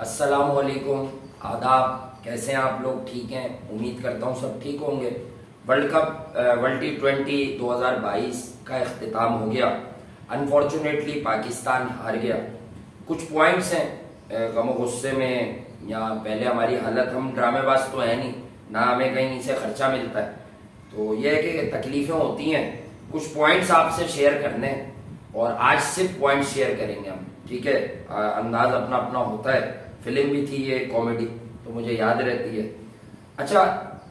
अस्सलाम वालेकुम, आदाब। कैसे हैं आप लोग? ठीक हैं? उम्मीद करता हूँ सब ठीक होंगे। वर्ल्ड कप वर्ल्ड T20 2022 का इख्तिताम हो गया। अनफॉर्चुनेटली पाकिस्तान हार गया। कुछ पॉइंट्स हैं गम गुस्से में, या पहले हमारी हालत, हम ड्रामेबाज तो है नहीं ना, हमें कहीं से खर्चा मिलता है, तो यह है कि तकलीफें होती हैं। कुछ पॉइंट्स आपसे शेयर करने हैं और आज सिर्फ पॉइंट्स शेयर करेंगे हम, ठीक है? अंदाज अपना अपना होता है। फिल्म भी थी ये, कॉमेडी, तो मुझे याद रहती है। अच्छा,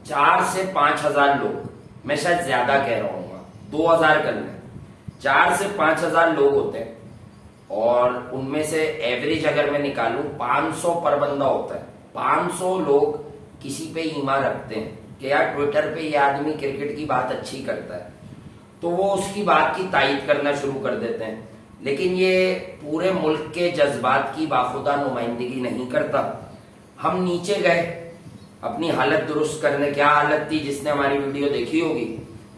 4 से 5 हजार लोग, मैं शायद ज्यादा कह रहा हूँ, 2000 कर लें, 4 से 5 हजार लोग होते हैं और उनमें से एवरेज अगर मैं निकालूं 500 पर बंदा होता है। 500 लोग किसी पे ईमान रखते हैं कि यार ट्विटर पे ये आदमी क्रिकेट की बात अच्छी करता है, तो वो उसकी बात की तायीद करना शुरू कर देते हैं। लेकिन ये पूरे मुल्क के जज्बात की बाखुदा नुमाइंदगी नहीं करता। हम नीचे गए अपनी हालत दुरुस्त करने। क्या हालत थी? जिसने हमारी वीडियो देखी होगी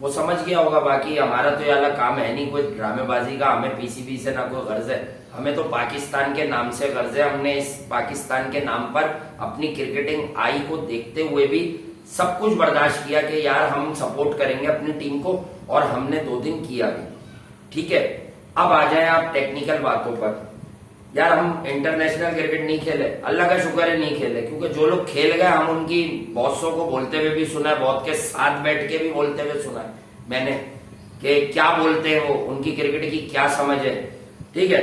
वो समझ गया होगा। बाकी हमारा तो ये वाला काम है नहीं कोई ड्रामेबाजी का, हमें पीसीबी से ना कोई गर्ज है, हमें तो पाकिस्तान के नाम से गर्ज है। हमने इस पाकिस्तान के नाम पर अपनी क्रिकेटिंग आई को देखते हुए भी सब कुछ बर्दाश्त किया कि यार हम सपोर्ट करेंगे अपनी टीम को, और हमने 2 दिन किया भी, ठीक है? अब आ जाए आप टेक्निकल बातों पर। यार हम इंटरनेशनल क्रिकेट नहीं खेले, अल्लाह का शुक्र है नहीं खेले, क्योंकि जो लोग खेल गए हम उनकी बॉसों को बोलते हुए भी सुना है, बहुत के साथ बैठ के भी बोलते हुए सुना है मैंने कि क्या बोलते हैं वो, उनकी क्रिकेट की क्या समझ है, ठीक है?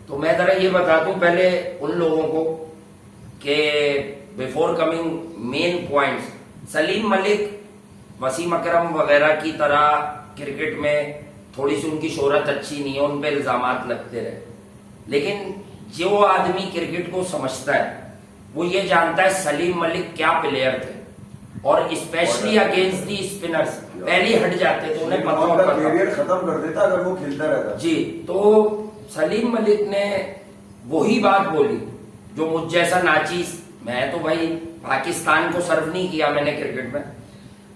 तो मैं जरा ये बता दूं पहले उन लोगों को कि before coming main points, Salim Malik, Wasim Akram वगैरह की तरह क्रिकेट में थोड़ी सी उनकी शोहरत अच्छी नहीं है, उन पे इल्जामात लगते रहे। लेकिन जो आदमी क्रिकेट को समझता है वो ये जानता है सलीम मलिक क्या प्लेयर थे, और स्पेशली अगेंस्ट दी स्पिनर्स पहले हट जाते थे, उन्हें पता होता था कैरियर खत्म कर देता अगर वो खेलता रहता जी। तो सलीम मलिक ने वही बात बोली जो मुझ जैसा नाचीज, मैं तो भाई पाकिस्तान को सर्व नहीं किया मैंने क्रिकेट में,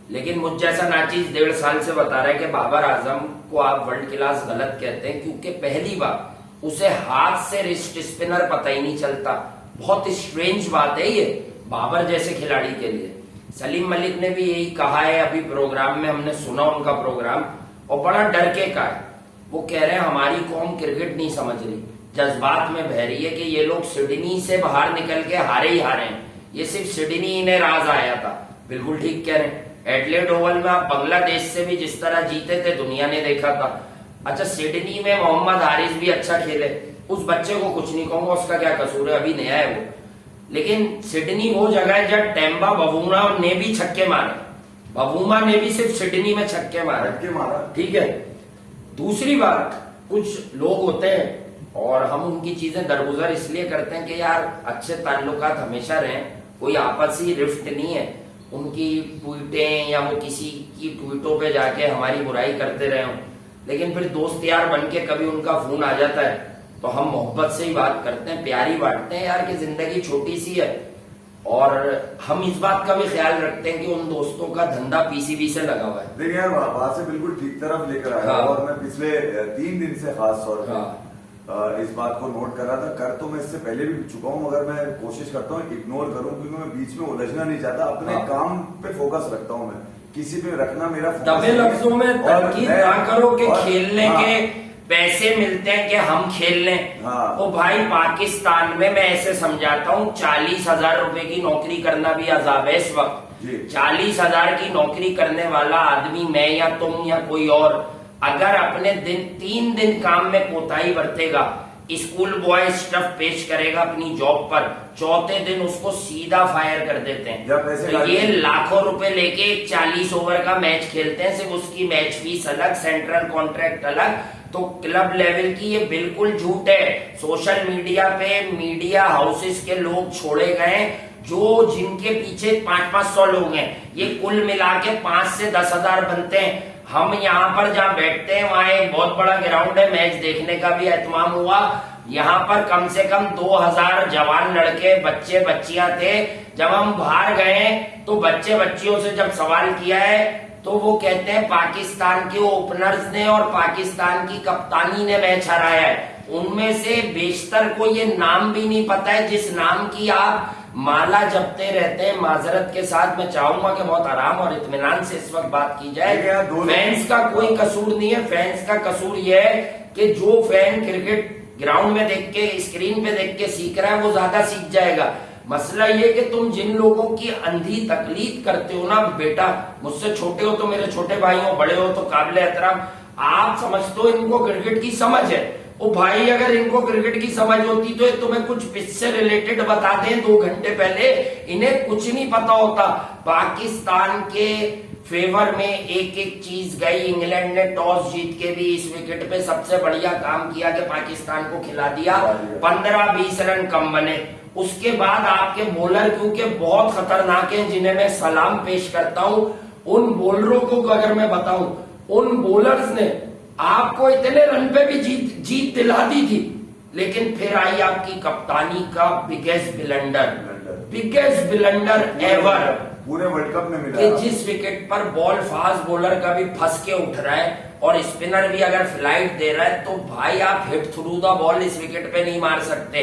लेकिन मुझ जैसा नाचीज 1.5 साल से बता रहा है कि बाबर आजम को आप वर्ल्ड क्लास गलत कहते हैं, क्योंकि पहली बार उसे हाथ से रिस्ट स्पिनर पता ही नहीं चलता। बहुत स्ट्रेंज बात है ये बाबर जैसे खिलाड़ी के लिए। सलीम मलिक ने भी यही कहा है, अभी प्रोग्राम में हमने सुना उनका प्रोग्राम, और बड़ा डर के कहा है। वो कह रहे हैं हमारी कौम क्रिकेट नहीं समझ रही, जज्बात में बह रही है कि ये लोग सिडनी से बाहर निकल के हारे ही हारे हैं, ये सिर्फ सिडनी इन्हें राज आया था। बिल्कुल ठीक कह रहे हैं। एडलेड ओवल में आप बांग्लादेश से भी जिस तरह जीते थे दुनिया ने देखा था। अच्छा, सिडनी में मोहम्मद हारिस भी अच्छा खेले, उस बच्चे को कुछ नहीं कहूंगा, उसका क्या कसूर है, अभी नया है वो। लेकिन सिडनी वो जगह है जब टेम्बा बवूमा ने भी छक्के मारे, बवूमा ने भी सिर्फ सिडनी में छक्के मारे, ठीक है? दूसरी बात, कुछ लोग होते हैं और हम उनकी चीजें दरगुजर इसलिए करते हैं कि यार अच्छे ताल्लुकात हमेशा रहें, कोई आपसी रिफ्ट नहीं है, उनकी ट्वीटें या वो किसी की ट्वीटों पे जाके हमारी बुराई करते रहे हों, लेकिन फिर दोस्त यार बन के कभी उनका फोन आ जाता है तो हम मोहब्बत से ही बात करते हैं, प्यारी बांटते हैं यार कि जिंदगी छोटी सी है। और हम इस बात का भी ख्याल रखते हैं कि उन दोस्तों का धंधा पीसीबी से लगा हुआ है। देखिए यार, बात से बिल्कुल ठीक तरफ लेकर आया। हाँ। और मैं पिछले 3 दिन से खास तौर पर हाँ। इस बात को नोट कर रहा था। कर तो मैं इससे पहले भी चुका हूँ, मगर मैं कोशिश करता हूँ इग्नोर करूँ, क्योंकि मैं बीच में उलझना नहीं चाहता। अपने हाँ। काम पे फोकस रखता हूँ, मैं किसी पे रखना मेरा दबे लफ्जों में तनकीद ना करो कि खेलने हाँ। के पैसे मिलते हैं कि हम खेल लें। हाँ। तो भाई पाकिस्तान में मैं ऐसे समझाता हूँ 40,000 रुपए की नौकरी करना भी अजाब है इस वक्त। 40,000 की नौकरी करने वाला आदमी, मैं या तुम या कोई और, अगर अपने 3 दिन काम में कोताही बरतेगा, स्कूल बॉय स्टफ पेश करेगा अपनी जॉब पर, 4थे दिन उसको सीधा फायर कर देते हैं। तो ये लाखों रुपए लेके 40 ओवर का मैच खेलते हैं, सिर्फ उसकी मैच फीस अलग, सेंट्रल कॉन्ट्रैक्ट अलग। तो क्लब लेवल की ये बिल्कुल झूठ है। सोशल मीडिया पे मीडिया हाउसेस के लोग छोड़े गए जो जिनके पीछे 500-500 लोग हैं, ये कुल मिला के 5 से 10,000 बनते हैं। हम यहाँ पर जहाँ बैठते हैं वहां एक बहुत बड़ा ग्राउंड है, मैच देखने का भी एहतमाम हुआ। यहाँ पर कम से कम 2,000 जवान लड़के, बच्चे बच्चियां थे। जब हम बाहर गए तो बच्चे बच्चियों से जब सवाल किया है तो वो कहते हैं पाकिस्तान के ओपनर्स ने और पाकिस्तान की कप्तानी ने मैच हराया है। उनमें से बेशतर को ये नाम भी नहीं पता है जिस नाम की आप माला जपते रहते हैं। माजरत के साथ मैं चाहूंगा कि बहुत आराम और इत्मीनान से इस वक्त बात की जाए। फैंस का कोई कसूर नहीं है, फैंस का कसूर यह है कि जो फैन क्रिकेट ग्राउंड में देख के, स्क्रीन पे देख के सीख रहा है वो ज्यादा सीख जाएगा। मसला ये कि तुम जिन लोगों की अंधी तकलीद करते हो ना बेटा, मुझसे छोटे हो तो मेरे छोटे भाई हो, बड़े हो तो काबिल एहतराम, आप समझते हो इनको क्रिकेट की समझ है। ओ भाई, अगर इनको क्रिकेट की समझ होती तो तुम्हें कुछ पिच से रिलेटेड बता दें 2 घंटे पहले, इन्हें कुछ नहीं पता होता। पाकिस्तान के फेवर में एक एक चीज गई। इंग्लैंड ने टॉस जीत के भी इस विकेट पे सबसे बढ़िया काम किया कि पाकिस्तान को खिला दिया, 15-20 रन कम बने। उसके बाद आपके बॉलर, क्योंकि बहुत खतरनाक हैं, जिन्हें मैं सलाम पेश करता हूं, उन बॉलरों को अगर मैं बताऊं, उन बॉलर्स ने आपको इतने रन पे भी जीत दिला दी थी, लेकिन फिर आई आपकी कप्तानी का बिगेस्ट ब्लंडर एवर पूरे वर्ल्ड कप में मिला कि जिस विकेट पर बॉल फास्ट बॉलर का भी फंस के उठ रहा है और स्पिनर भी अगर फ्लाइट दे रहा है, तो भाई आप हिट थ्रू द बॉल इस विकेट पे नहीं मार सकते।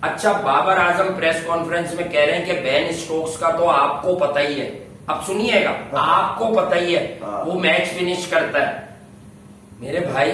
अच्छा, बाबर आजम प्रेस कॉन्फ्रेंस में कह रहे हैं कि बेन स्टोक्स का तो आपको पता ही है। अब सुनिएगा, आपको पता ही है वो मैच फिनिश करता है। मेरे भाई,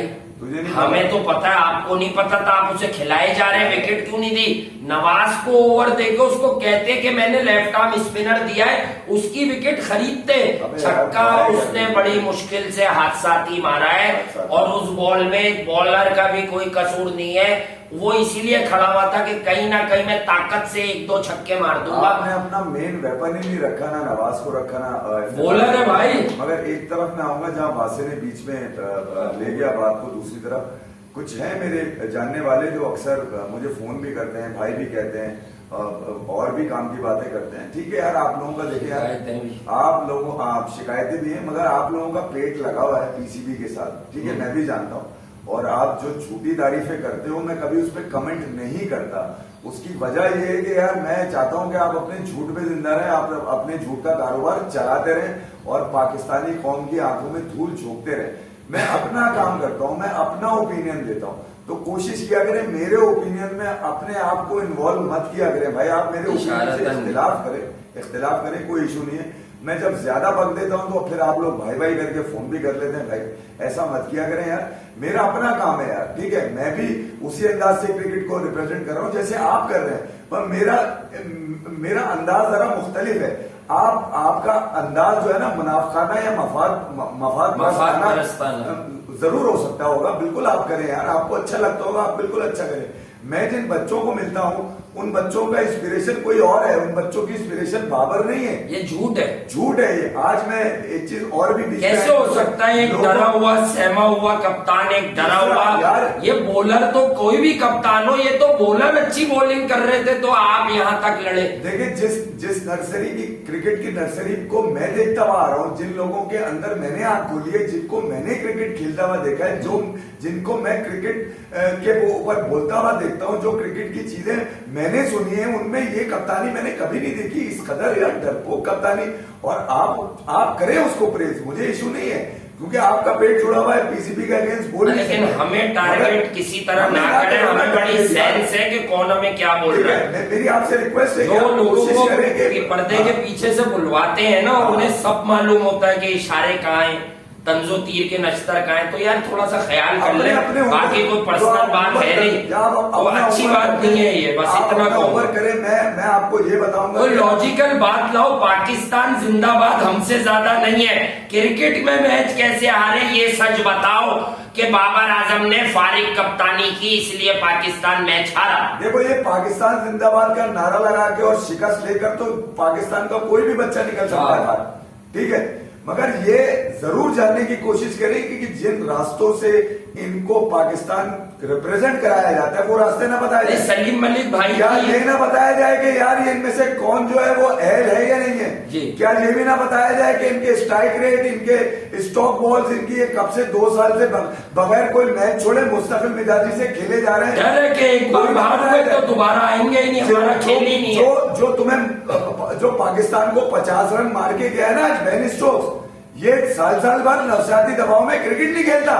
हमें तो पता है, आपको नहीं पता था, आप उसे खिलाए जा रहे हैं, विकेट क्यों नहीं दी? नवाज को ओवर देके उसको कहते कि मैंने लेफ्ट आर्म स्पिनर दिया है, उसकी विकेट खरीदते, छक्का उसने बड़ी मुश्किल से हादसाती मारा है। और उस बॉल में बॉलर का भी कोई कसूर नहीं है, वो इसीलिए खड़ा हुआ था कि कहीं ना कहीं मैं ताकत से 1-2 छक्के मार दूंगा। आपने अपना मेन वेपन ही नहीं रखा, ना नवाज को रखा, ना बॉलर है भाई। मगर एक तरफ मैं आऊंगा जहां भाषे ने बीच में ले गया बात को, दूसरी तरफ कुछ हैं मेरे जानने वाले जो अक्सर मुझे फोन भी करते हैं, भाई भी कहते हैं और भी काम की बातें करते हैं। ठीक है यार, आप लोगों का देखिए यार, आप शिकायतें भी हैं, मगर आप लोगों का पेट लगा हुआ है पीसीबी के साथ। ठीक है, मैं भी जानता हूँ, और आप जो झूठी तारीफें करते हो, मैं कभी उस पर कमेंट नहीं करता। उसकी वजह यह है कि यार मैं चाहता हूं कि आप अपने झूठ पे जिंदा रहें, आप अपने झूठ का कारोबार चलाते रहें और पाकिस्तानी कौम की आंखों में धूल झोंकते रहें। मैं अपना काम करता हूं, मैं अपना ओपिनियन देता हूं, तो कोशिश किया करें मेरे ओपिनियन में अपने आप को इन्वॉल्व मत किया करें। भाई आप मेरे ओपिनियन से इख्तिलाफ करें, कोई इशू नहीं है। मैं जब ज्यादा बक देता हूं तो फिर आप लोग भाई भाई करके फोन भी कर लेते हैं। भाई ऐसा मत किया करें यार, मेरा अपना काम है यार। ठीक है, मैं भी उसी अंदाज से क्रिकेट को रिप्रेजेंट कर रहा हूं जैसे आप कर रहे हैं, पर मेरा अंदाज जरा मुख्तलिफ है। आपका अंदाज जो है ना मुनाफखाना या मफाद जरूर हो सकता होगा, बिल्कुल आप करें यार, आपको अच्छा लगता होगा, आप बिल्कुल अच्छा करें। मैं जिन बच्चों को मिलता हूं उन बच्चों का इंस्पिरेशन कोई और है, उन बच्चों की इंस्पिरेशन बाबर नहीं है। ये झूठ है, झूठ है ये। आज मैं एक चीज और भी कैसे हो सकता है, एक डरा हुआ सहमा हुआ कप्तान, एक डरा हुआ यार, ये बॉलर तो कोई भी कप्तान हो, ये तो बॉलर अच्छी बॉलिंग कर रहे थे तो आप यहां तक लड़े। देखिए, जिस नर्सरी की क्रिकेट की नर्सरी को मैं देखता हुआ आ रहा हूँ, जिन लोगों के अंदर मैंने आंख खोली है, जिनको मैंने क्रिकेट खेलता हुआ देखा है, जिनको मैं क्रिकेट के ऊपर बोलता हुआ देखता हूँ, जो क्रिकेट की चीजें मैंने सुनी है, उनमें ये कप्तानी मैंने कभी नहीं देखी, इस कदर यार डरपोक कप्तानी। और आप करें उसको प्रेज, मुझे इशू नहीं है, क्योंकि आपका पेट जुड़ा हुआ है पीसीबी का अगेंस्ट बोल। लेकिन हमें टारगेट किसी तरह ना करें, हमें बड़ी सेंस है कि कौन हमें क्या बोल रहा है। मेरी आपसे रिक्वेस्ट है, जो लोगों को पर्दे के पीछे से बुलवाते हैं ना, उन्हें सब मालूम होता है कि इशारे कहाँ हैं, तंजो तीर के नश्तर का है, तो यार थोड़ा सा ख्याल कर ले। बाकी कोई पर्सनल बात है नहीं, वो अच्छी बात नहीं है ये, बस इतना करें। मैं आपको ये बताऊंगा, कोई लॉजिकल बात लाओ। पाकिस्तान जिंदाबाद हमसे ज्यादा नहीं है। क्रिकेट में मैच कैसे हारे ये सच बताओ कि बाबर आजम ने फारिग कप्तानी की इसलिए पाकिस्तान मैच हारा। देखो, ये पाकिस्तान जिंदाबाद का नारा लगा के और शिकस्त लेकर तो पाकिस्तान का कोई भी बच्चा निकल सकता है, ठीक है, मगर ये जरूर जानने की कोशिश करें कि जिन रास्तों से इनको पाकिस्तान रिप्रेजेंट कराया जाता है वो रास्ते ना बताए जाए। सलीम मलिक भाई, क्या ये ना बताया जाए कि यार ये इनमें से कौन जो है वो अहल है या नहीं है जी। क्या ये भी ना बताया जाए कि इनके स्ट्राइक रेट, इनके स्टॉक बॉल्स, इनकी ये कब से 2 साल से बगैर कोई मैच छोड़े मुस्तकिल मिजाजी से खेले जा रहे हैं। डर है कि एक बार बाहर हुए तो दोबारा आएंगे ही नहीं, हमारा खेल ही नहीं है। जो पाकिस्तान को 50 रन मार के गया है ना आज बेन स्टोक्स, ये साल बाद नफसियाती दबाव में क्रिकेट नहीं खेलता।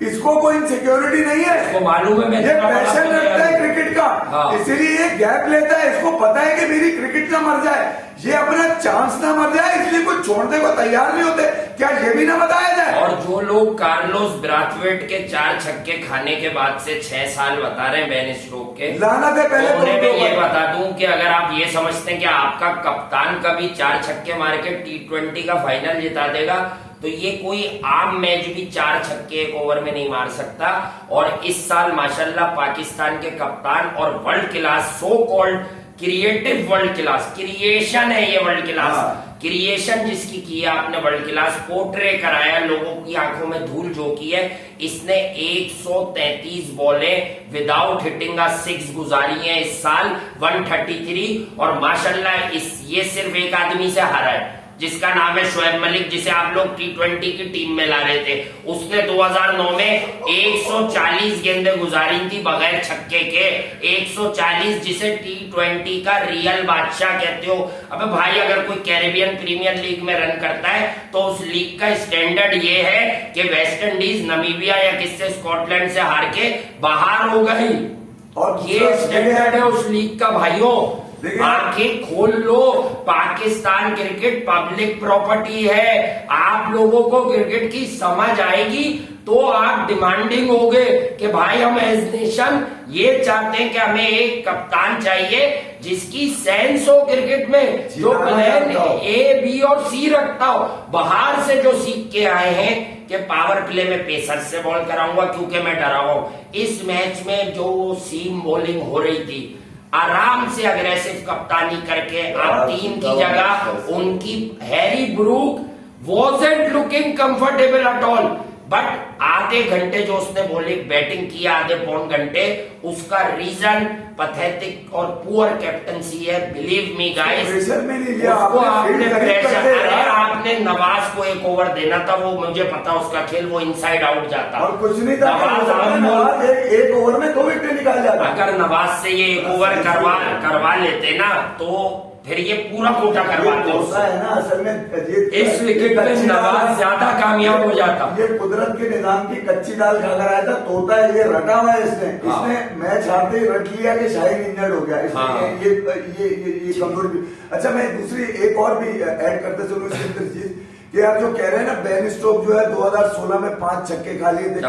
इसको कोई इनसिक्योरिटी नहीं है, इसको मालूम है मैं ये पैशन रखता है क्रिकेट का, हाँ। इसीलिए ये गैप लेता है। इसको पता है कि मेरी क्रिकेट ना मर जाए, ये अपना चांस ना मर जाए, इसलिए कोई छोड़ने को तैयार नहीं होते। क्या ये भी ना बताया जाए? और जो लोग कार्लोस ब्राथवेट के 4 छक्के खाने के बाद से 6 साल बता रहे हैं बेन स्टोक के, लानत है पहले तो उन्हें तो मैं ये बता दूं कि अगर आप ये समझते हैं कि आपका कप्तान कभी 4 छक्के मार के T20 का फाइनल जिता देगा, तो ये कोई आम मैच भी 4 छक्के एक ओवर में नहीं मार सकता। और इस साल माशाल्लाह पाकिस्तान के कप्तान और world class, so called creative world class, creation है ये वर्ल्ड क्लास, क्रिएशन जिसकी की है आपने वर्ल्ड क्लास, पोर्ट्रे कराया, लोगों की आंखों में धूल झोंकी है। इसने 133 बॉलें विदाउट हिटिंग अ 6 गुजारी है इस साल, 133। और माशाल्लाह ये सिर्फ एक आदमी से हारा है जिसका नाम है शोएब मलिक, जिसे आप लोग T20 की टीम में ला रहे थे। उसने 2009 में 140 गेंदें गुजारी थी बगैर छक्के के, 140, जिसे T20 का रियल बादशाह कहते हो। अबे भाई, अगर कोई कैरेबियन प्रीमियर लीग में रन करता है तो उस लीग का स्टैंडर्ड ये है कि वेस्ट इंडीज, नमीबिया या किससे, स्कॉटलैंड से हार के बाहर हो गई, और ये स्टैंडर्ड है उस लीग का। भाइयों आंखें खोल लो, पाकिस्तान क्रिकेट पब्लिक प्रॉपर्टी है। आप लोगों को क्रिकेट की समझ आएगी तो आप डिमांडिंग होगे कि भाई हम एज नेशन ये चाहते हैं कि हमें एक कप्तान चाहिए जिसकी सेंस हो क्रिकेट में, जो प्लान A, B और C रखता हो। बाहर से जो सीख के आए हैं कि पावर प्ले में पेसर से बॉल कराऊंगा क्योंकि मैं डरा हुआ हूं। इस मैच में जो सीम बॉलिंग हो रही थी, आराम से अग्रेसिव कप्तानी करके आप 3 की जगह उनकी, Harry Brook wasn't looking comfortable at all, but आधे घंटे जो उसने बैटिंग किया, आधे पौन घंटे, उसका रीजन पैथेटिक और पुअर कैप्टनसी है। बिलीव मी गाइस, उसको आपने प्रेशर, अरे आपने नवाज को 1 ओवर देना था, वो मुझे पता उसका खेल, वो इनसाइड आउट जाता और कुछ नहीं था। नवाज एक ओवर में 2 विकेट निकाल जाता। अगर नवाज से ये 1 ओवर करवा लेते ना तो फिर ये पूरा कोटा करवाते है ना। असल में इस विकेट पे नवाज ज्यादा कामयाब हो जाता। ये कुदरत के निजाम की कच्ची दाल खाकर आया था, तोता है, ये रटा हुआ है इसने मैच हारते ही रट लिया कि शाहिद इंजर्ड हो गया, इसलिए ये कमजोरी। अच्छा, मैं दूसरी एक और भी ऐड करते चलूं इसके अंदर चीज कि आप जो कह रहे हैं ना, बेन स्टोक जो है 2016 में 5 छक्के खा लिए थे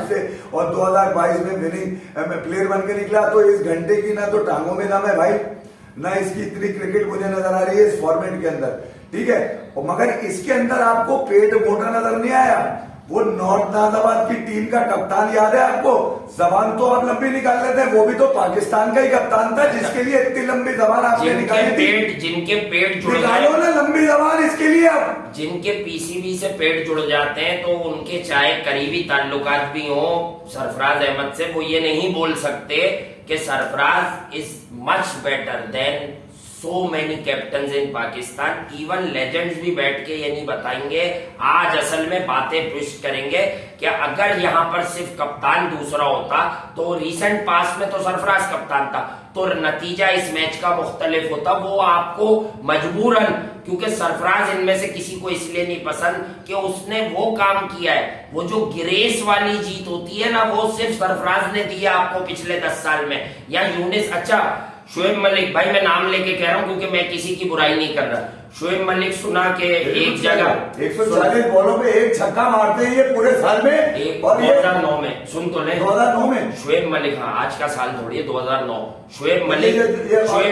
से, और 2022 में विनिंग प्लेयर बन के निकला। तो इस घंटे की ना तो टांगों में दम है भाई, ना इसकी इतनी क्रिकेट मुझे नजर आ रही है इस फॉर्मेट के अंदर, ठीक है। और मगर इसके अंदर आपको पेट मोटा नजर नहीं आया। वो नॉर्थ नाजाबाद की टीम का कप्तान याद है आपको? जबान तो आप लंबी निकाल लेते हैं, वो भी तो पाकिस्तान का ही कप्तान था जिसके लिए इतनी लंबी जबान आपने निकाली थी। जिनके पेट जुड़ निकालो ना लंबी जबान इसके लिए। अब जिनके पीसीबी से पेट जुड़ जाते हैं तो उनके चाहे करीबी ताल्लुकात भी हो सरफराज अहमद से, वो ये नहीं बोल सकते कि Sarfaraz is much better than so many captains in Pakistan. Even legends भी बैठ के ये नहीं बताएंगे। आज असल में बातें ट्विस्ट करेंगे कि अगर यहाँ पर सिर्फ कप्तान दूसरा होता तो रिसेंट पास में तो सरफराज कप्तान था, तो नतीजा इस मैच का मुख्तलिफ होता। वो आपको मजबूरन, क्योंकि सरफराज इनमें से किसी को इसलिए नहीं पसंद कि उसने वो काम किया है, वो जो गिरेस वाली जीत होती है ना, वो सिर्फ सरफराज ने दिया आपको पिछले 10 साल में। या यूनिस, अच्छा शोएब मलिक, भाई मैं नाम लेके कह रहा हूं क्योंकि मैं किसी की बुराई नहीं कर रहा। शोएब मलिक सुना के एक जगह 140 बॉलों में 1 छक्का मारते हैं ये पूरे साल में, और 2009 में, सुन तो ले, 2009 में शोएब मलिक, हाँ आज का साल थोड़ी है, 2009 शोएब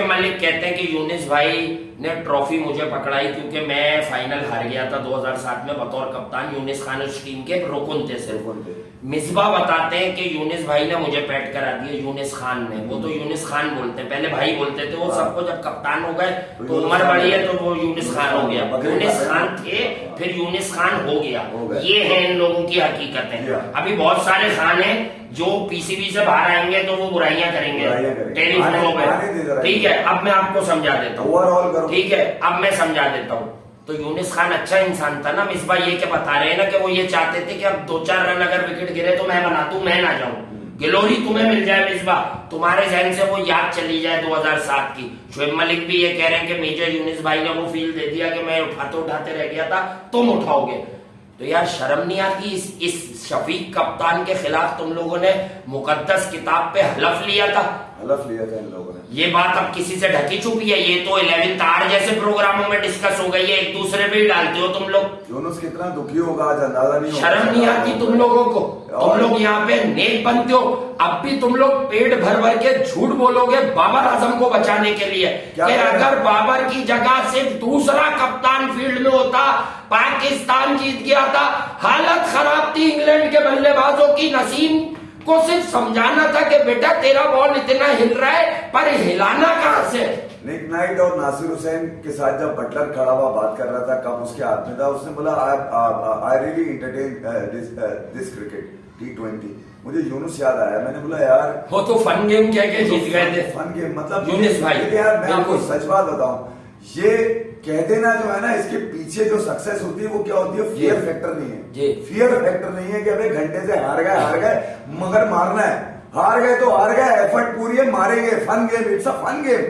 मलिक कहते हैं कि यूनिस भाई ने ट्रॉफी मुझे पकड़ाई क्योंकि मैं फाइनल हार गया था 2007 में बतौर कप्तान। यूनिस खान उस टीम के रुकन थे सिर्फ। मिसबा बताते हैं कि यूनिस भाई ने मुझे पैट करा दिया, यूनिस खान ने, वो तो यूनिस खान बोलते हैं, पहले भाई बोलते थे वो सबको, जब कप्तान हो गए तो उम्र बढ़ी है तो वो यूनिस खान हो गया। यूनिस खान थे फिर यूनिस खान हो गया। ये है इन लोगों की हकीकतें। अभी बहुत सारे खान हैं जो पीसीबी से बाहर आएंगे तो वो बुराइयां करेंगे टेलीफोनों पे, ठीक है। अब मैं आपको समझा देता हूँ, ठीक है, अब मैं समझा देता हूँ। तो यूनिस खान अच्छा इंसान था ना। मिसबा ये क्या बता रहे हैं ना कि वो ये चाहते थे कि अब 2-4 रन अगर विकेट गिरे तो मैं बना दूं, मैं ना जाऊं, गिलोरी तुम्हें मिल जाए। मिसबा तुम्हारे जहन से वो याद चली जाए 2007 की। शोएब मलिक भी ये कह रहे हैं कि मेजर यूनिस भाई ने वो फील दे दिया कि मैं उठाते उठाते रह गया था, तुम उठाओगे। तो यार शर्म नहीं आती? इस शफीक कप्तान के खिलाफ तुम लोगों ने मुकद्दस किताब पे हलफ लिया था। हलफ लिया था इन लोगों ने। ये बात अब किसी से ढकी छुपी है? ये तो 11th आवर जैसे प्रोग्रामों में डिस्कस हो गई है, एक दूसरे पे ही डालते हो तुम लोग। यूनुस कितना दुखी होगा आज अंदाजा नहीं होगा। शर्म नहीं आती तुम लोगों को? तुम लोग यहाँ पे नेक बनते हो, अब भी तुम लोग पेट भर भर के झूठ बोलोगे बाबर आजम को बचाने के लिए कि अगर बाबर की जगह सिर्फ दूसरा कप्तान फील्ड में होता, पाकिस्तान जीत गया था। हालत खराब थी इंग्लैंड के बल्लेबाजों की। नसीम को सिर्फ समझाना था कि बेटा तेरा बॉल इतना हिल रहा है, पर हिलाना कहां से? निक नाइट और नासिर हुसैन के साथ जब बटलर खड़ा हुआ बात कर रहा था, कब उसके हाथ में था, उसने बोला I really entertain this cricket T20। मुझे यूनुस याद आया, मैंने बोला यार वो तो फन गेम कह के जीत गए थे। फन गेम मतलब यूनुस भाई, यार मैं आपको सच बात बताऊं, ये कह देना जो है ना, इसके पीछे जो सक्सेस होती है वो क्या होती है? फियर फैक्टर नहीं है। फियर फैक्टर नहीं है कि अबे घंटे से हार गए मगर मारना है। हार गए तो हार गए, एफर्ट पूरी है, मारेंगे। Fun game, it's a fun game.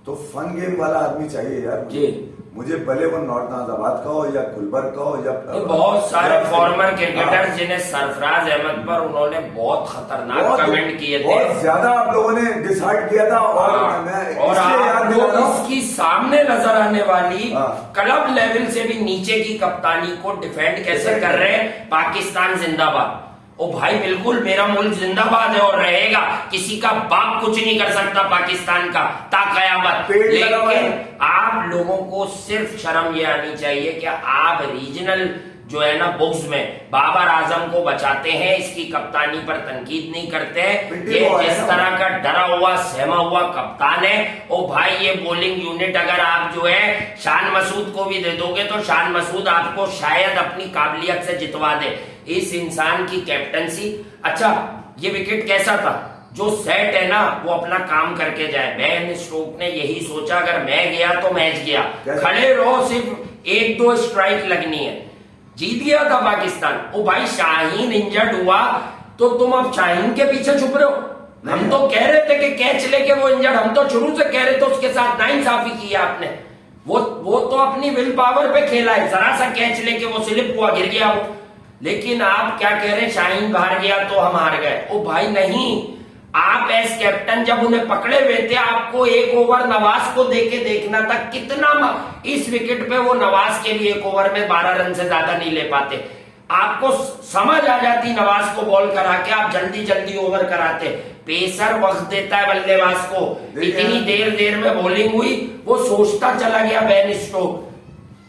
तो फन गेम वाला आदमी चाहिए यार जी। मुझे भले वो नॉर्थ नाजाबाद का हो या गुलबर्ग का हो या बहुत सारे फॉर्मर क्रिकेटर्स जिन्हें सरफराज अहमद पर उन्होंने बहुत खतरनाक कमेंट किए थे, बहुत ज्यादा आप लोगों ने डिसहार्ट किया था। और आप लोग इसकी सामने नजर आने वाली क्लब लेवल से भी नीचे की कप्तानी को डिफेंड कैसे कर रहे हैं? पाकिस्तान जिंदाबाद। ओ भाई बिल्कुल, मेरा मुल्क जिंदाबाद है और रहेगा। किसी का बाप कुछ नहीं कर सकता पाकिस्तान का ता कयामत। लेकिन आप लोगों को सिर्फ शर्म ये आनी चाहिए कि आप रीजनल जो है ना बुक्स में बाबर आजम को बचाते हैं, इसकी कप्तानी पर तनकीद नहीं करते हैं। ये जिस तरह का डरा हुआ सहमा हुआ कप्तान है, ओ भाई ये बॉलिंग यूनिट अगर आप जो है शान मसूद को भी दे दोगे तो शान मसूद आपको शायद अपनी काबिलियत से जितवा दे। इस इंसान की कैप्टनसी। अच्छा, ये विकेट कैसा था? जो सेट है ना वो अपना काम करके जाए। बेन स्टोक ने यही सोचा, अगर मैं गया तो मैच गया, खड़े रहो, सिर्फ 1-2 स्ट्राइक लगनी है। जीत गया था पाकिस्तान। ओ भाई शाहीन इंजर्ड हुआ तो तुम अब शाहीन के पीछे छुप रहे हो। हम तो कह रहे थे कि कैच लेके वो इंजर्ड, हम तो शुरू से कह रहे थे उसके साथ नाइंसाफी की आपने। वो तो अपनी विल पावर पे खेला है, जरा सा कैच लेके वो स्लिप हुआ, गिर गया वो। लेकिन आप क्या कह रहे हैं, शाहीन हार गया तो हम हार गए? ओ भाई नहीं, आप एज कैप्टन जब उन्हें पकड़े हुए थे, आपको एक ओवर नवाज को देके देखना था कितना इस विकेट पे वो नवाज के लिए एक ओवर में 12 रन से ज्यादा नहीं ले पाते। आपको समझ आ जाती नवाज को बॉल करा के आप जल्दी जल्दी ओवर कराते। पेसर वक्त देता है बल्लेबाज को। इतनी देर में बॉलिंग हुई, वो सोचता चला गया बेन स्टोक।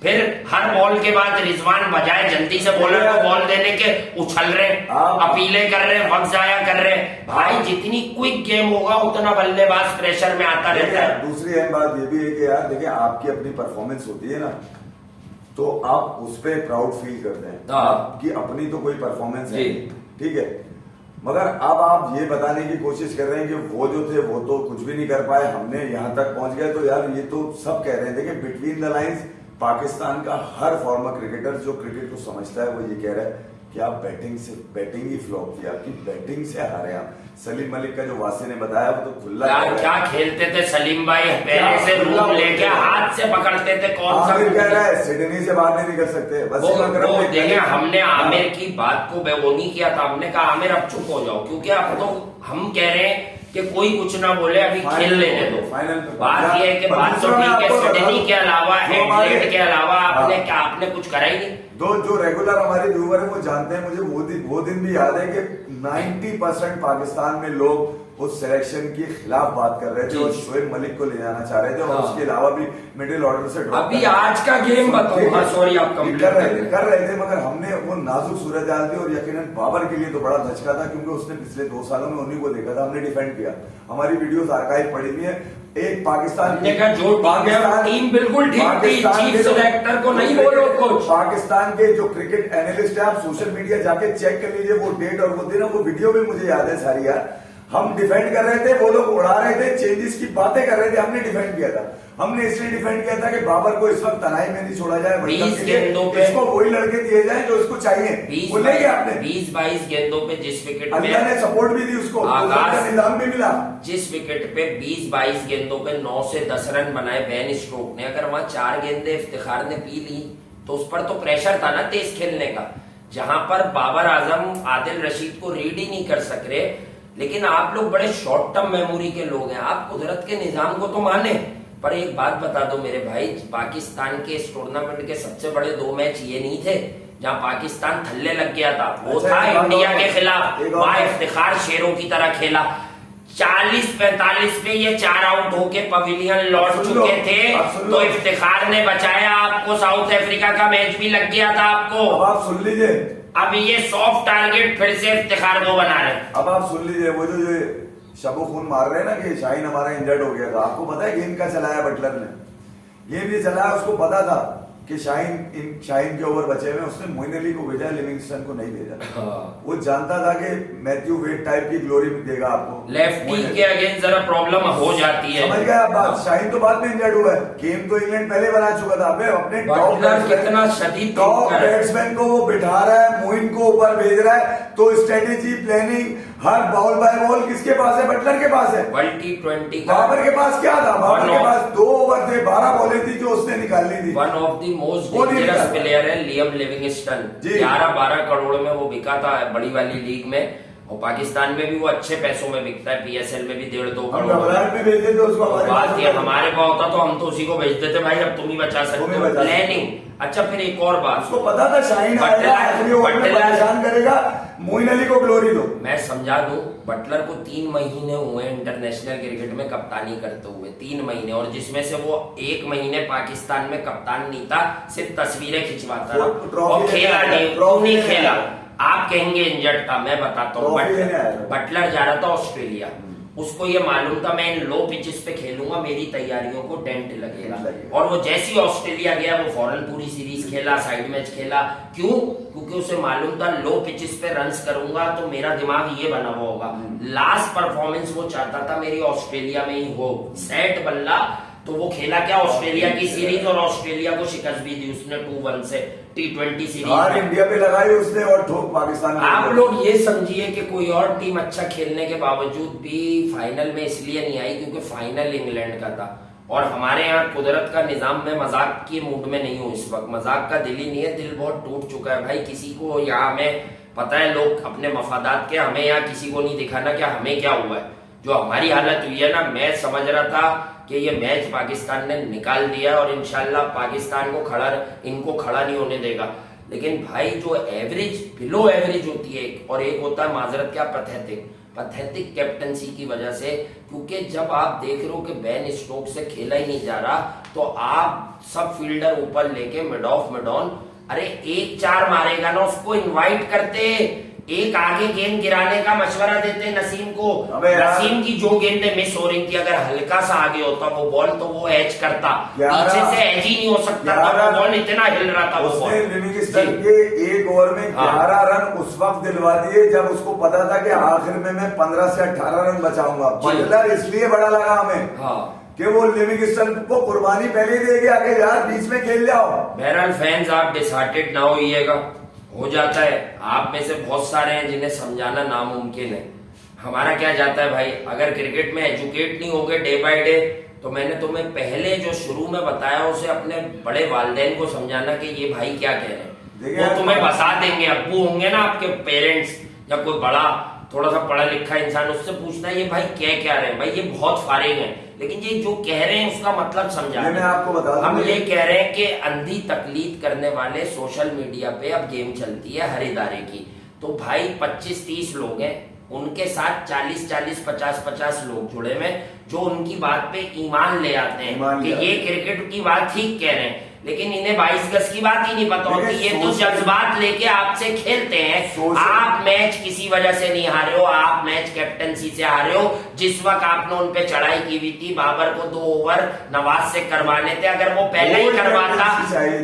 फिर हर बॉल के बाद रिजवान बजाय जल्दी से बॉलर को बॉल देने के उछल रहे, अपीलें कर रहे, वक्त जाया कर रहे। भाई जितनी क्विक गेम होगा उतना बल्लेबाज प्रेशर में आता रहता है। दूसरी अहम बात ये भी है कि यार देखिए, आपकी अपनी परफॉर्मेंस होती है ना, तो आप उस पर प्राउड फील करते हैं कि अपनी तो कोई परफॉर्मेंस है, ठीक है। मगर अब आप ये बताने की कोशिश कर रहे हैं कि वो जो थे वो तो कुछ भी नहीं कर पाए, हमने यहां तक पहुंच गए। तो यार ये तो सब कह रहे हैं। देखिए, बिटवीन द लाइंस पाकिस्तान का हर फॉर्मर क्रिकेटर जो क्रिकेट को समझता है वो ये कह रहा है कि आप बैटिंग ही फ्लॉप की, आपकी बैटिंग से हारे आप। सलीम मलिक का जो वासी ने बताया वो तो खुला यार क्या खेलते थे सलीम भाई, पहले से रूम लेके हाथ से पकड़ते थे। कौन सा कह रहा है सिडनी से बाहर नहीं निकल सकते? वो देखिए, हमने आमिर की बात को वो नहीं किया था, हमने कहा आमिर अब चुप हो जाओ, क्योंकि अब तो हम कह रहे हैं कि कोई कुछ ना बोले, अभी खेल लेने दो। बात यह है कि बात तो ठीक है, सिडनी के अलावा एडलेड के अलावा आपने कुछ करा ही नहीं। जो रेगुलर हमारे व्यूवर है वो जानते हैं, मुझे वो दिन भी याद है कि 90% पाकिस्तान में लोग उस सिलेक्शन के खिलाफ बात कर रहे थे और शोएब मलिक को ले जाना चाह रहे थे। और उसके अलावा भी मिडिल ऑर्डर से अभी आज का गेम बताओ। सॉरी, आप कर रहे थे मगर हमने वो नाजुक सूरत हाल थी। और यकीनन बाबर के लिए तो बड़ा धचका था, क्योंकि उसने पिछले 2 सालों में उन्हीं को देखा था, हमने डिफेंड किया। हमारी वीडियोस आर्काइव पड़ी हुई है। एक पाकिस्तान टीम बिल्कुल ठीक थी, चीफ सिलेक्टर को नहीं बोलो कुछ। पाकिस्तान के जो क्रिकेट एनालिस्ट है, आप सोशल मीडिया जाके चेक कर लीजिए, वो डेट और वो दिन, वो वीडियो भी मुझे याद है सारी। यार हम डिफेंड कर रहे थे, वो लोग उड़ा रहे थे, चेंजेस की बातें कर रहे थे, हमने डिफेंड किया था। हमने इसलिए डिफेंड किया था कि बाबर को इस वक्त तनाई में नहीं छोड़ा जाए, 20 गेंदों पे इसको वही लड़के दिए जाए जो इसको चाहिए। बोलेंगे आपने 20-22 गेंदों पे जिस विकेट में अल्लाह ने सपोर्ट भी दी उसको, निजाम भी मिला। जिस विकेट पे 20-22 गेंदों पे 9 से 10 रन बनाए बेन स्टोक ने, अगर वहां 4 गेंदें इफ्तिखार ने पी ली तो उस पर तो प्रेशर था ना तेज खेलने का, जहां पर बाबर आजम आदिल रशीद को रीड ही नहीं कर सक रहे। लेकिन आप लोग बड़े शॉर्ट टर्म मेमोरी के लोग हैं, आप कुदरत के निजाम को तो माने, पर एक बात बता दो मेरे भाई, पाकिस्तान के इस टूर्नामेंट के सबसे बड़े 2 मैच ये नहीं थे जहां पाकिस्तान थल्ले लग गया था, वो था इंडिया के खिलाफ, वहां इफ्तिखार शेरों की तरह खेला। 40-45 पे ये 4 आउट होके पवेलियन लौट चुके थे, तो इफ्तिखार ने बचाया आपको। साउथ अफ्रीका का मैच भी लग गया था आपको। अब आप सुन लीजिए, अब ये सॉफ्ट टारगेट फिर से इफ्तिखार को बना रहे। अब आप सुन लीजिए, वो जो शबो खून मार रहे हैं ना कि शाहीन हमारा इंजर्ड हो गया था, आपको पता है गेम का चलाया बटलर ने, गेम ये चलाया, उसको पता था कि शाहीन के ओवर बचे हुए, उसने मोइन अली को भेजा, लिविंगस्टन को नहीं भेजा। वो जानता था कि मैथ्यू वेड टाइप की ग्लोरी देगा आपको, लेफ्टी के अगेंस्ट जरा प्रॉब्लम हो जाती है। समझ गए आप बात? शाहीन तो बाद में इंजर्ड हुआ है, गेम तो इंग्लैंड पहले बना चुका था। अपने टॉप बैट्समैन को वो बिठा रहा है, मोइन को ऊपर भेज रहा है, तो strategy planning her ball by ball किसके पास है? बटलर के पास है। वर्ल्ड T20 बाबर के पास क्या था? बाबर के पास 2 ओवर थे, 12 बॉलें थी जो उसने निकालनी थी। One of the most dangerous player है लियम लिविंगस्टन, 11-12 करोड़ में वो बिका था बड़ी वाली लीग में, और पाकिस्तान में भी वो अच्छे पैसों में बिकता है, PSL में भी 1.5-2 करोड़ में भेजते थे उसको। बात ये हमारे पास होता तो हम तो उसी को भेज देते, भाई अब तुम ही बचा सकते हो, प्लानिंग। अच्छा फिर एक और बात, उसको पता था शाहीन परेशान करेगा, मोइन अली को ग्लोरी दो। मैं समझा दूं, बटलर को 3 महीने हुए इंटरनेशनल क्रिकेट में कप्तानी करते हुए, 3 महीने, और जिसमें से वो 1 महीने पाकिस्तान में कप्तान नहीं था, सिर्फ तस्वीरें खिंचवाता रहा और खेला नहीं खेला। आप कहेंगे इंजर्ड था, मैं बताता हूँ, बटलर जा रहा था ऑस्ट्रेलिया, उसको ये मालूम था मैं इन लो पिचेस पे खेलूंगा, मेरी तैयारियों को डेंट लगेगा, और वो जैसे ही ऑस्ट्रेलिया गया वो फौरन पूरी सीरीज खेला, साइड मैच खेला। क्यों? क्योंकि उसे मालूम था लो पिचेस पे रन्स करूंगा तो मेरा दिमाग ये बना हुआ होगा। लास्ट परफॉर्मेंस वो चाहता था मेरी ऑस्ट्रेलिया में ही हो, सेट बल्ला, तो वो खेला क्या, ऑस्ट्रेलिया की सीरीज, और ऑस्ट्रेलिया को शिकस्त भी दी उसने 2-1 से T20 सीरीज इंडिया पे लगाई उसने और ठोक पाकिस्तान। आप लोग ये समझिए कि कोई और टीम अच्छा खेलने के बावजूद भी फाइनल में इसलिए नहीं आई क्योंकि फाइनल इंग्लैंड का था, और हमारे यहाँ कुदरत का निजाम में मजाक के मूड में नहीं हूँ इस वक्त, मजाक का दिल ही नहीं है, दिल बहुत टूट चुका है भाई। किसी को यहाँ हमें पता है, लोग अपने मफादात के, हमें यहाँ किसी को नहीं दिखाना कि हमें क्या हुआ है। जो हमारी हालत हुई है ना, मैं समझ रहा था कि ये मैच पाकिस्तान ने निकाल दिया और इंशाल्लाह पाकिस्तान को इनको खड़ा नहीं होने देगा, लेकिन भाई जो एवरेज, बिलो एवरेज होती है और एक होता है माजरत क्या, पैथेटिक कैप्टनसी की वजह से, क्योंकि जब आप देख रहे हो कि बेन स्टोक्स से खेला ही नहीं जा रहा, तो आप सब फील्डर ऊपर लेके मिड ऑफ मिड ऑन, अरे 1-4 मारेगा ना उसको इनवाइट करते, एक आगे गेंद गिराने का मशवरा देते नसीम को। नसीम की जो गेंदें मिस हो रही थी, अगर हल्का सा आगे होता वो बॉल तो वो एज करता, पीछे से एज ही नहीं हो सकता था, वो बॉल इतना हिल रहा था। उसने लिविंगस्टन के 1 ओवर में 11 रन उस वक्त दिलवा दिए जब उसको पता था कि आखिर में मैं 15 से 18 रन बचाऊंगा। बटलर इसलिए बड़ा लगा हमें कि वो लिविंगस्टन को कुर्बानी पहले ही देगी, आगे यार बीच में खेल जाओ। बहरहाल फैंस आप डिसहार्टेड ना होइएगा, हो जाता है, आप में से बहुत सारे हैं जिन्हें समझाना नामुमकिन है। हमारा क्या जाता है भाई, अगर क्रिकेट में एजुकेट नहीं होगे डे बाय डे, तो मैंने तुम्हें पहले जो शुरू में बताया उसे अपने बड़े वालिदैन को समझाना कि ये भाई क्या कह रहे हैं, वो तुम्हें बता देंगे। अब्बू होंगे ना आपके पेरेंट्स या कोई बड़ा थोड़ा सा पढ़ा लिखा इंसान, उससे पूछना ये भाई क्या रहे हैं, भाई ये बहुत फारिग है, लेकिन ये जो कह रहे हैं उसका मतलब समझा। मैं आपको बता दूं, हम ये कह रहे हैं कि अंधी तकलीद करने वाले सोशल मीडिया पे अब गेम चलती है हर इदारे की, तो भाई 25-30 लोग हैं, उनके साथ 40-40, 50-50 लोग जुड़े हुए जो उनकी बात पे ईमान ले आते हैं कि ये क्रिकेट की बात ठीक कह रहे हैं, लेकिन इन्हें 22 गज की बात ही नहीं पता होती। ये तो जज्बात लेके आपसे खेलते हैं। आप मैच किसी वजह से नहीं हारे हो, आप मैच कैप्टनसी से हारे हो। जिस वक्त आपने उन पे चढ़ाई की हुई थी, बाबर को 2 ओवर नवाज से करवाने थे, अगर वो पहले ही करवाता,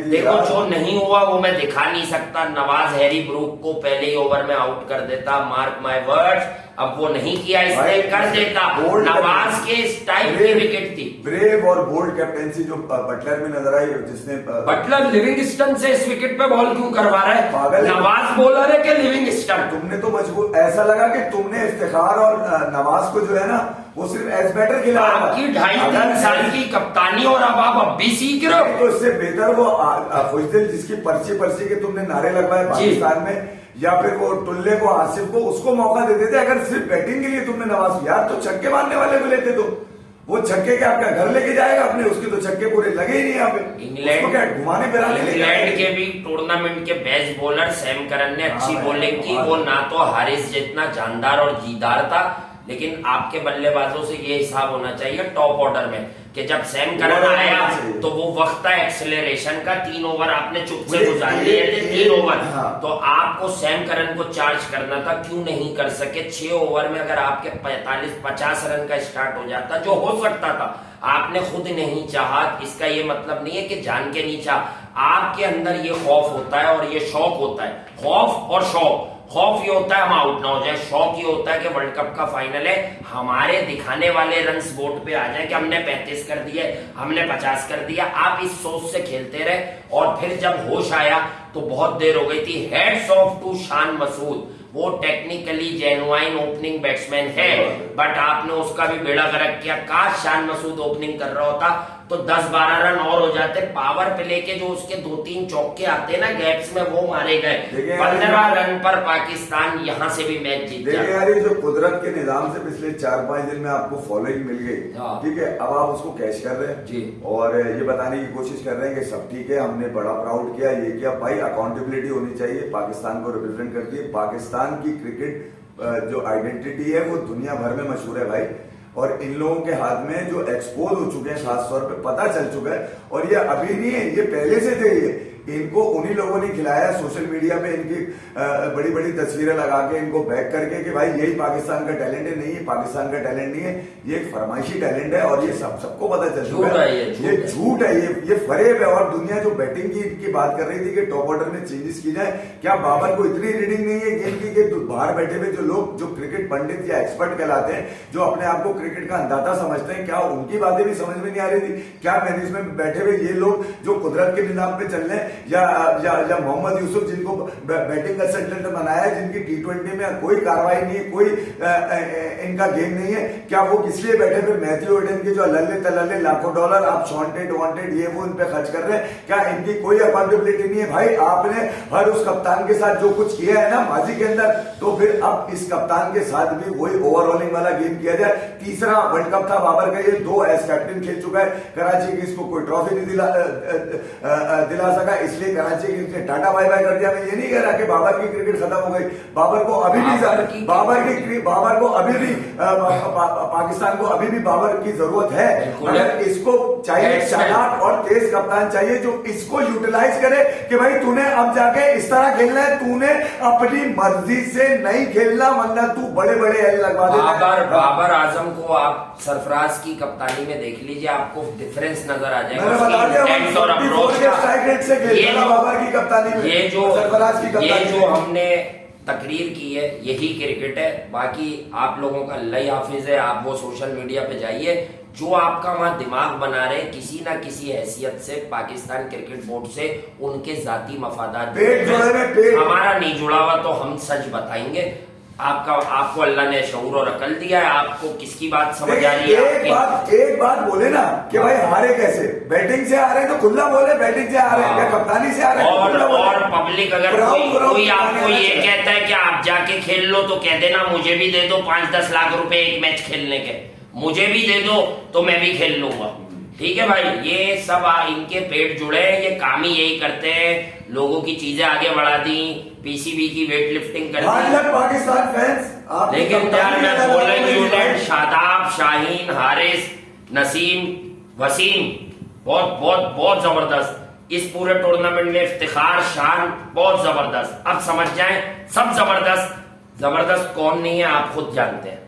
देखो जो नहीं हुआ वो मैं दिखा नहीं सकता, नवाज हैरी ब्रूक को पहले ही ओवर में आउट कर देता, मार्क माय वर्ड्स। अब वो नहीं किया, इसलिए कर देता। नवाज के इस टाइप की विकेट थी, ब्रेव और बोल्ड कैप्टेंसी जो बटलर में नजर आई, जिसने बटलर लिविंगस्टन से इस विकेट पे बॉल क्यों करवा रहा है, नवाज बॉलर है कि लिविंगस्टन? तुमने तो मजबूर, ऐसा लगा कि तुमने इफ्तिखार और नवाज को जो है ना वो सिर्फ एज बैटर खिला रहा था। आपकी 2.5-3 साल की कप्तानी और अब भी सीख रहे हो। तो इससे बेहतर वो खुशदिल जिसकी पर्ची के तुमने नारे लगवाए पाकिस्तान में, या फिर वो टुल्ले को, आसिफ को, उसको मौका दे देते। अगर सिर्फ बैटिंग के लिए तुमने नवाज, यार तो छक्के मारने वाले को लेते तो वो छक्के के आपका घर लेके जाएगा अपने, उसके तो छक्के पूरे लगे ही नहीं यहाँ पे। इंग्लैंड क्या घुमाने फिराने इंग्लैंड के भी टूर्नामेंट के बेस्ट बॉलर सैम करन ने अच्छी बॉलिंग की। वो ना तो हारिस जितना जानदार और जीदार था, लेकिन आपके बल्लेबाजों से ये हिसाब होना चाहिए टॉप ऑर्डर में कि जब सैम करन आया तो वो वक्त था एक्सेलरेशन का। 3 ओवर आपने चुप से गुजार लिए थे, 3 ओवर। तो आपको सैम करन को चार्ज करना था, क्यों नहीं कर सके? 6 ओवर में अगर आपके 45-50 रन का स्टार्ट हो जाता, जो हो सकता था, आपने खुद नहीं चाहा। इसका ये मतलब नहीं है कि जान के नहीं चाहा। आपके अंदर ये खौफ होता है और ये शौक होता है। खौफ और शौक, खौफ ये होता है हम आउट ना हो जाए, शौक ये होता है कि वर्ल्ड कप का फाइनल है, हमारे दिखाने वाले रन्स बोर्ड पे आ जाए कि हमने 35 कर दिए, हमने 50 कर दिया। आप इस सोच से खेलते रहे और फिर जब होश आया तो बहुत देर हो गई थी। Heads of to Shan Masood, वो टेक्निकली जेन्युइन ओपनिंग बैट्समैन है, बट आपने उसका भी बेड़ा गर्क किया। काश शान मसूद ओपनिंग कर रहा होता तो 10-12 रन और हो जाते। पावर प्ले के जो उसके 2-3 चौके आते ना गैप्स में, वो मारे गए। 15 रन पर पाकिस्तान यहां से भी मैच जीत गया। यार ये जो कुदरत के निजाम से पिछले 4-5 दिन में आपको फॉलोइंग मिल गई, ठीक है, अब आप उसको कैच कर रहे हैं जी, और ये बताने की कोशिश कर रहे हैं कि सब ठीक है, हमने बड़ा प्राउड किया, ये किया। भाई अकाउंटेबिलिटी होनी चाहिए, पाकिस्तान को रिप्रेजेंट करती है। पाकिस्तान की क्रिकेट जो आइडेंटिटी है वो दुनिया भर में मशहूर है भाई, और इन लोगों के हाथ में जो एक्सपोज हो चुके हैं, खासतौर पे पता चल चुका है। और ये अभी नहीं है, ये पहले से थे। ये इनको उन्हीं लोगों ने खिलाया सोशल मीडिया पे, इनकी बड़ी बड़ी तस्वीरें लगा के इनको बैक करके कि भाई यही पाकिस्तान का टैलेंट है। नहीं, पाकिस्तान का टैलेंट नहीं है, ये एक फरमाइशी टैलेंट है और ये सबको पता चल चुका है। ये झूठ है, ये फरेब है। और दुनिया जो बैटिंग की बात कर रही थी कि टॉप ऑर्डर में चेंजेस की जाए, क्या बाबर को इतनी रीडिंग नहीं है गेम की कि बाहर बैठे हुए जो लोग, जो क्रिकेट पंडित या एक्सपर्ट कहलाते हैं, जो अपने आप को क्रिकेट का अंदाजा समझते हैं, क्या उनकी बातें भी समझ में नहीं आ रही थी? क्या मैनेजमेंट में बैठे हुए ये लोग जो कुदरत के निजाम पे चल रहे हैं, या मोहम्मद यूसुफ जिनको बैटिंग कंसल्टेंट बनाया है, जिनकी T20 में कोई कार्रवाई नहीं है, कोई इनका गेम नहीं है, क्या वो किस लिए बैठे हुए? मैथ्यू एडन के जो लल्ले तल्ले लाखों डॉलर आप वांटेड ये वो इन पे खर्च कर रहे हैं, क्या इनकी कोई अकाउंटेबिलिटी नहीं है? भाई आपने हर उस कप्तान के साथ जो कुछ किया है ना माजी के अंदर, तो फिर अब इस कप्तान के साथ भी वही ओवरऑलिंग वाला गेम किया जाए। तीसरा वर्ल्ड कप था बाबर का, ये 2 एज कैप्टन खेल चुका है कराची की, इसको कोई ट्रॉफी नहीं दिला सका, इसलिए कराची के टाटा बाय बाय कर दिया। मैं ये नहीं कह रहा कि बाबर की क्रिकेट खत्म हो गई, बाबर को अभी भी पाकिस्तान को अभी भी बाबर की जरूरत है। अगर इसको चाहिए चालाक और तेज कप्तान चाहिए जो इसको यूटिलाइज करे कि भाई तूने अब जाके इस तरह खेलना है, तूने अपनी मर्जी से नहीं खेलना, वरना तू बड़े बड़े एल लगवा दे। बाबर आजम को आप सरफराज की कप्तानी में देख लीजिए, आपको डिफरेंस नजर आ जाएगा। बाबर की कप्तानी में, ये जो हमने तकरीर की है, यही क्रिकेट है। बाकी आप लोगों का अल्लाह हाफिज है। आप वो सोशल मीडिया पे जाइए, जो आपका वहां दिमाग बना रहे किसी ना किसी हैसियत से, पाकिस्तान क्रिकेट बोर्ड से, उनके जाती मफादात, हमारा नहीं जुड़ा हुआ, तो हम सच बताएंगे। आपको अल्लाह ने शऊर और अकल दिया है, आपको किसकी बात समझ आ रही है? एक बात बोले ना कि भाई हारे कैसे? बैटिंग से आ रहे हैं तो खुला बोले बैटिंग से आ रहे हैं, या कप्तानी से आ रहे हैं। और पब्लिक अगर कोई आपको ये कहता है कि आप जाके खेल लो, तो कह देना मुझे भी दे दो 5-10 लाख रुपए एक मैच खेलने के, मुझे भी दे दो तो मैं भी खेल लूंगा। ठीक है भाई, ये सब इनके पेट जुड़े हैं, ये काम ही यही करते हैं। लोगों की चीजें आगे बढ़ा दी, पीसीबी की वेट लिफ्टिंग कर दी। पाकिस्तान फैंस, लेकिन यार मैं बॉलिंग यूनिट शादाब, शाहीन, हारिस, नसीम, वसीम बहुत बहुत बहुत जबरदस्त। इस पूरे टूर्नामेंट में इफ्तिखार, शान बहुत जबरदस्त। अब समझ जाएं, सब जबरदस्त। जबरदस्त कौन नहीं है आप खुद जानते हैं।